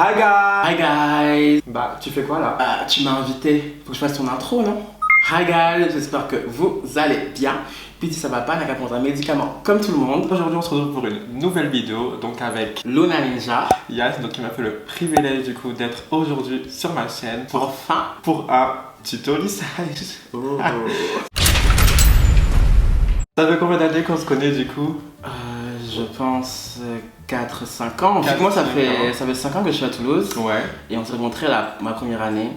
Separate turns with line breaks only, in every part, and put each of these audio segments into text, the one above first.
Hi guys!
Hi guys!
Bah, tu fais quoi là?
Tu m'as invité, faut que je fasse ton intro, non? Hi guys, j'espère que vous allez bien. Puis si ça va pas, on a qu'à prendre un médicament comme tout le monde.
Aujourd'hui, on se retrouve pour une nouvelle vidéo, donc avec
Luna Ninja.
Yas, donc il m'a fait le privilège du coup d'être aujourd'hui sur ma chaîne
Enfin!
pour un tuto lissage.
Oh.
Ça fait combien d'années qu'on se connaît du coup?
Je pense 4-5 ans. Vu que moi, ça fait 5 ans que je suis à Toulouse.
Ouais.
Et on s'est rencontrés ma première année.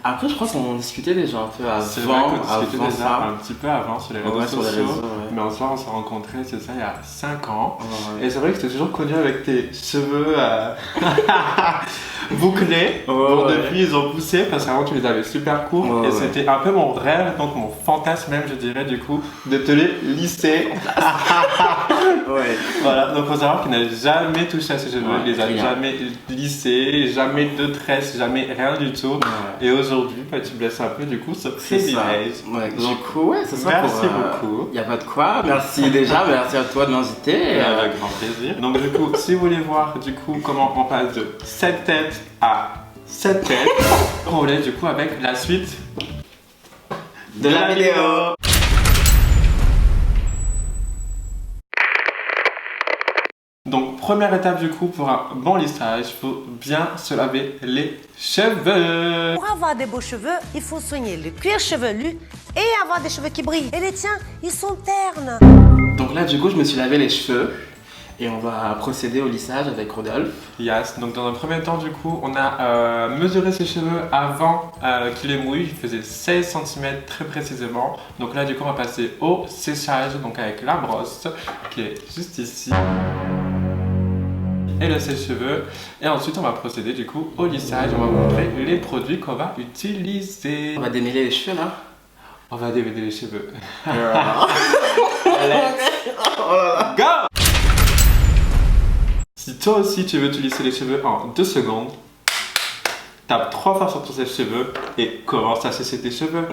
Après, je crois qu'on discutait déjà un peu
C'est vrai
avant,
qu'on discutait
avant
déjà
ça.
un petit peu avant sur les réseaux
Ouais, sur
sociaux.
les réseaux, ouais.
Mais en soi, on s'est rencontrés, c'est ça, il y a 5 ans.
Ouais.
Et c'est vrai que j'étais toujours connu avec tes cheveux bouclés. Bon,
ouais.
depuis, ils ont poussé parce qu'avant, tu les avais super courts.
Ouais,
et
ouais.
c'était un peu mon rêve, donc mon fantasme même, je dirais, du coup, de te les lisser.
Ouais.
Voilà, donc faut savoir qu'il n'a jamais touché à ses cheveux,
Ouais,
il les a
rien.
jamais lissés, jamais de tresse, jamais rien du tout.
Ouais.
Et aujourd'hui, bah, tu me laisses un peu du coup ce
C'est ça.
privilège.
Ouais, du
Donc,
coup, ouais, c'est ça.
merci beaucoup.
Il n'y a pas de quoi. Merci déjà, merci à toi de m'inviter.
Et avec grand plaisir. Donc du coup, si vous voulez voir du coup comment on passe de 7 têtes à 7 têtes, on voulait du coup avec la suite
de la vidéo.
Donc première étape du coup pour un bon lissage, il faut bien se laver les cheveux.
Pour avoir des beaux cheveux, il faut soigner le cuir chevelu et avoir des cheveux qui brillent. Et les tiens, ils sont ternes.
Donc là, du coup, je me suis lavé les cheveux. Et on va procéder au lissage avec Rodolphe.
Yes, donc dans un premier temps du coup, on a mesuré ses cheveux avant qu'il les mouille, il faisait 16 cm très précisément. Donc là du coup on va passer au séchage, donc avec la brosse qui est juste ici. Et le sèche-cheveux. Et ensuite on va procéder du coup au lissage, on va vous montrer les produits qu'on va utiliser.
On va démêler les cheveux là.
On va démêler les cheveux.
Oh là là.
Go! Si toi aussi tu veux te lisser les cheveux en 2 secondes, tape 3 fois sur ton sèche-cheveux et commence à sécher tes cheveux.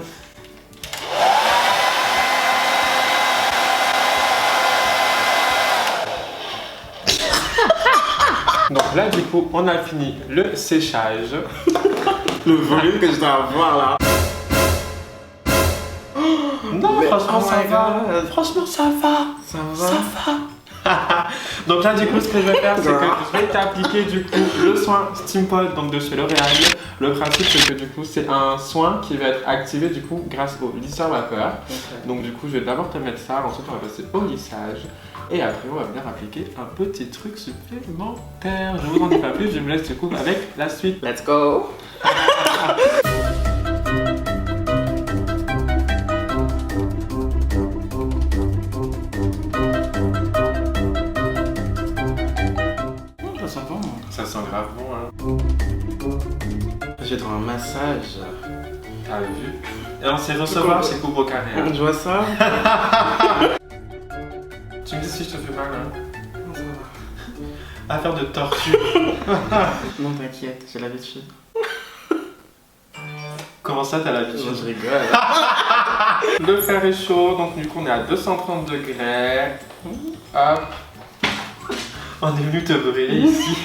Donc là du coup on a fini le séchage.
Le volume que je dois avoir là.
Non,
Mais
franchement
oh
ça
my
va.
God.
Franchement ça va.
Ça va.
Ça va. Donc là du coup ce que je vais faire c'est que je vais t'appliquer du coup le soin Steampod donc de chez L'Oréal. Le principe c'est que du coup c'est un soin qui va être activé du coup grâce au lisseur vapeur.
Okay.
Donc du coup je vais d'abord te mettre ça, ensuite on va passer au lissage et après on va venir appliquer un petit truc supplémentaire. Je vous en dis pas plus, je me laisse du coup avec la suite.
Let's go. Ça sent bon.
Ça sent grave bon hein.
J'ai dans un massage.
T'as vu? Et on sait recevoir chez Coubro Carré. Hein.
Je vois ça.
Tu me dis si je te fais mal hein. Affaire de tortue.
Non, t'inquiète, j'ai l'habitude.
Comment ça t'as l'habitude?
Je rigole.
Le fer est chaud, donc du coup on est à 230 degrés. Hop. On est venu te brûler ici.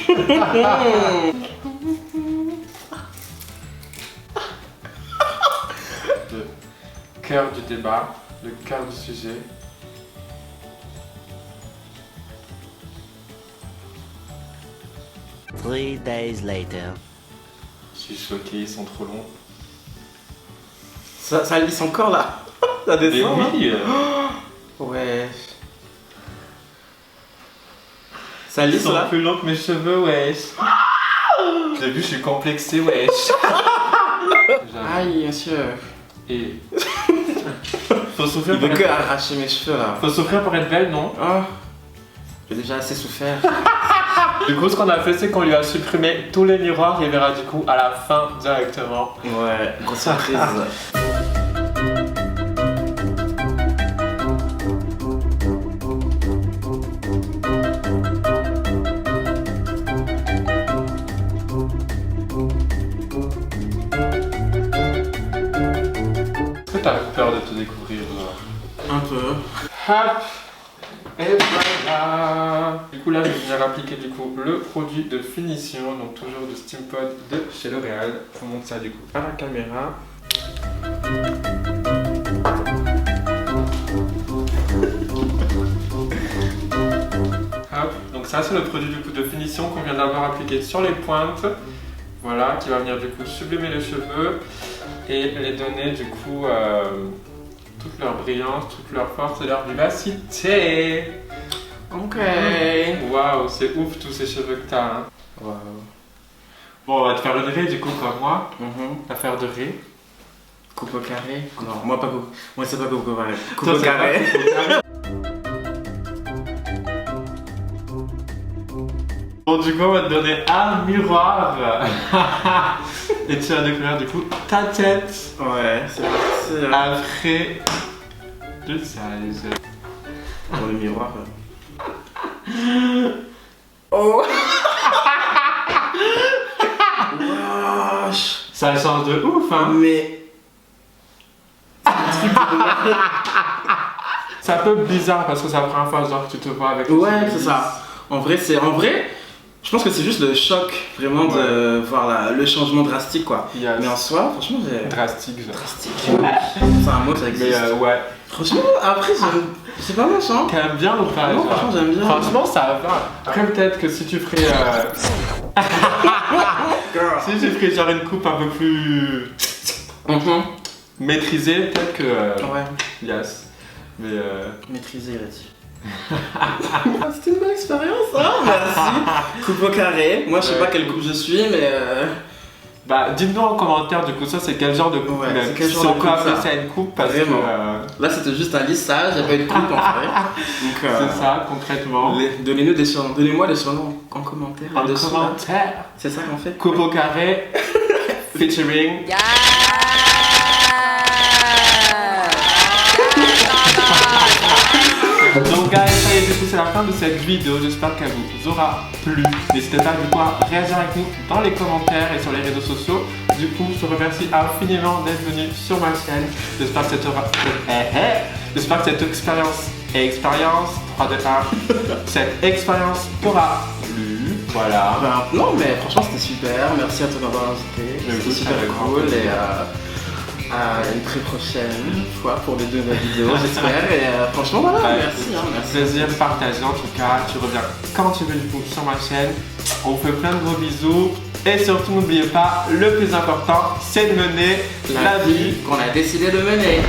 Le cœur du débat, le cœur du sujet.
Three days later.
Je suis choqué, ils sont trop longs.
Ça lisse encore là. Ça
Mais
descend.
oui.
Ouais. Ça
Ils
lisse
sont
là.
plus longs que mes cheveux, wesh. Vous avez vu, je suis complexé, wesh.
Aïe, monsieur.
Et. Faut souffrir
Il
pour
veut que
être...
arracher mes cheveux là.
Faut souffrir pour être belle, non?
Oh. J'ai déjà assez souffert.
Du coup, ce qu'on a fait, c'est qu'on lui a supprimé tous les miroirs. Il verra du coup à la fin directement.
Ouais, grosse surprise.
Est-ce que t'as peur de te découvrir?
Un peu.
Hop. Et voilà. Du coup là, je vais venir appliquer du coup le produit de finition, donc toujours de Steampod de chez L'Oréal. Je vous montre ça du coup à la caméra. Hop. Donc ça c'est le produit du coup de finition qu'on vient d'avoir appliqué sur les pointes. Voilà, qui va venir du coup sublimer les cheveux et les donner du coup toute leur brillance, toute leur force et leur vivacité.
Ok.
Waouh, c'est ouf tous ces cheveux que t'as. Hein.
Waouh.
Bon, on va te faire une raie du coup comme moi.
Mhm.
Affaire de raie.
Coupe au carré? Non, moi pas coupe. Moi c'est pas coupe au carré. Coupe
Toi,
au
c'est
carré.
pas coupe au carré. Bon, du coup, on va te donner un miroir. Et tu vas découvrir du coup ta tête.
Ouais, c'est parti.
Après le size.
Pour le miroir. Oh. Wesh.
Ça change de ouf, hein.
Mais.
C'est un peu bizarre parce que c'est la première fois genre que tu te vois avec.
Ouais, c'est ça. En vrai, je pense que c'est juste le choc vraiment de voir le changement drastique quoi.
Yes.
Mais en soi, franchement, j'ai.
Drastique, genre.
Drastique. C'est un mot, ça existe.
Mais ouais.
Franchement, après, c'est pas méchant.
T'aimes bien ou pas?
Non,
genre
franchement, j'aime bien.
Franchement, ça va. Après, peut-être que si tu ferais. Si tu ferais genre une coupe un peu plus maîtrisée, peut-être que.
Ouais.
Yes. Mais.
Maîtriser, il a dit. C'était une bonne expérience, hein. Merci. Coupe au carré. Moi, je sais pas quelle coupe je suis, mais.
Bah, dites-nous en commentaire du coup, ça c'est quel genre de coupe?
Ouais,
même.
c'est quel genre
Si
de
on peut
coupe,
appeler
ça
ça une coupe parce
Vraiment.
que.
Là, c'était juste un lissage, il n'y a pas eu de coupe en vrai. Donc,
C'est ça, concrètement.
Donnez-nous des surnoms. Donnez-moi des surnoms en commentaire.
En
là-dessous, là.
commentaire.
C'est ça qu'on fait.
Coupe au carré. Featuring. Donc guys, ça y est, du coup c'est la fin de cette vidéo, j'espère qu'elle vous aura plu. N'hésitez pas du coup à réagir avec nous dans les commentaires et sur les réseaux sociaux. Du coup, je te remercie infiniment d'être venu sur ma chaîne. J'espère que cette expérience 3, 2, 1, cette expérience t'aura plu. Voilà.
Ben, non, mais franchement, c'était super. Merci à toi d'avoir invité.
Mais
C'était
écoute,
super
avec grand
cool.
plaisir.
Et à une très prochaine fois pour de nouvelles vidéos, j'espère. Et franchement, voilà.
Ouais,
Merci. Hein, merci.
Plaisir partagé en tout cas. Tu reviens quand tu veux du coup sur ma chaîne. On vous fait plein de gros bisous. Et surtout, n'oubliez pas, le plus important, c'est de mener la vie
qu'on a décidé de mener.